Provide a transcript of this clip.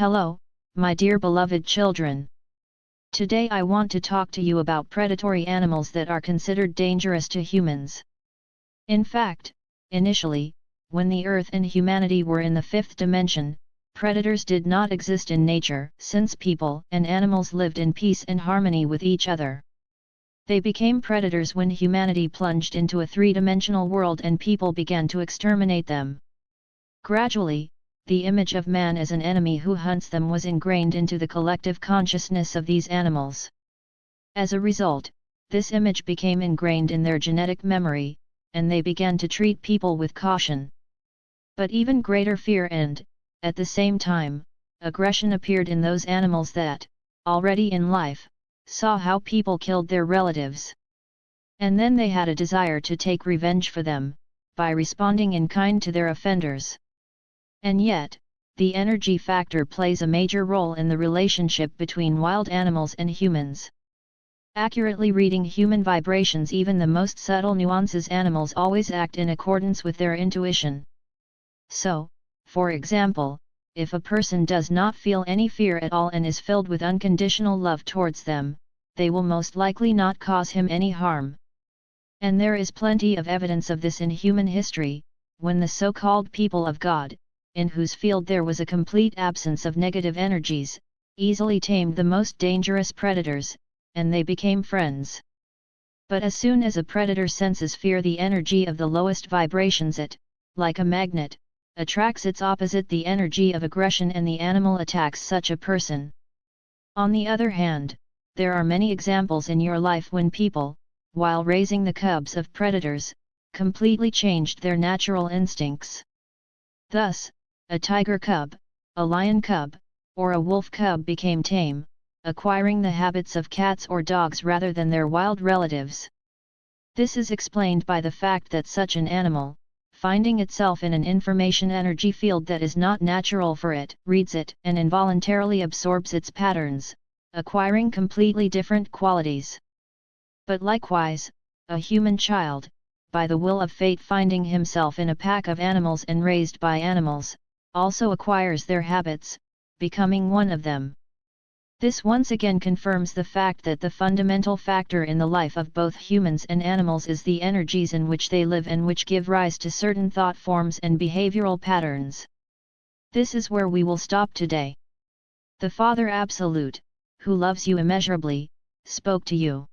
Hello, my dear beloved children. Today I want to talk to you about predatory animals that are considered dangerous to humans. In fact, initially, when the Earth and humanity were in the fifth dimension, predators did not exist in nature, since people and animals lived in peace and harmony with each other. They became predators when humanity plunged into a three-dimensional world and people began to exterminate them. Gradually, the image of man as an enemy who hunts them was ingrained into the collective consciousness of these animals. As a result, this image became ingrained in their genetic memory, and they began to treat people with caution. But even greater fear and, at the same time, aggression appeared in those animals that, already in life, saw how people killed their relatives. And then they had a desire to take revenge for them, by responding in kind to their offenders. And yet, the energy factor plays a major role in the relationship between wild animals and humans. Accurately reading human vibrations, even the most subtle nuances, animals always act in accordance with their intuition. So, for example, if a person does not feel any fear at all and is filled with unconditional love towards them, they will most likely not cause him any harm. And there is plenty of evidence of this in human history, when the so-called people of God, in whose field there was a complete absence of negative energies, easily tamed the most dangerous predators, and they became friends. But as soon as a predator senses fear, the energy of the lowest vibrations, it, like a magnet, attracts its opposite, the energy of aggression, and the animal attacks such a person. On the other hand, there are many examples in your life when people, while raising the cubs of predators, completely changed their natural instincts. Thus, a tiger cub, a lion cub, or a wolf cub became tame, acquiring the habits of cats or dogs rather than their wild relatives. This is explained by the fact that such an animal, finding itself in an information energy field that is not natural for it, reads it and involuntarily absorbs its patterns, acquiring completely different qualities. But likewise, a human child, by the will of fate finding himself in a pack of animals and raised by animals, also acquires their habits, becoming one of them. This once again confirms the fact that the fundamental factor in the life of both humans and animals is the energies in which they live and which give rise to certain thought forms and behavioral patterns. This is where we will stop today. The Father Absolute, who loves you immeasurably, spoke to you.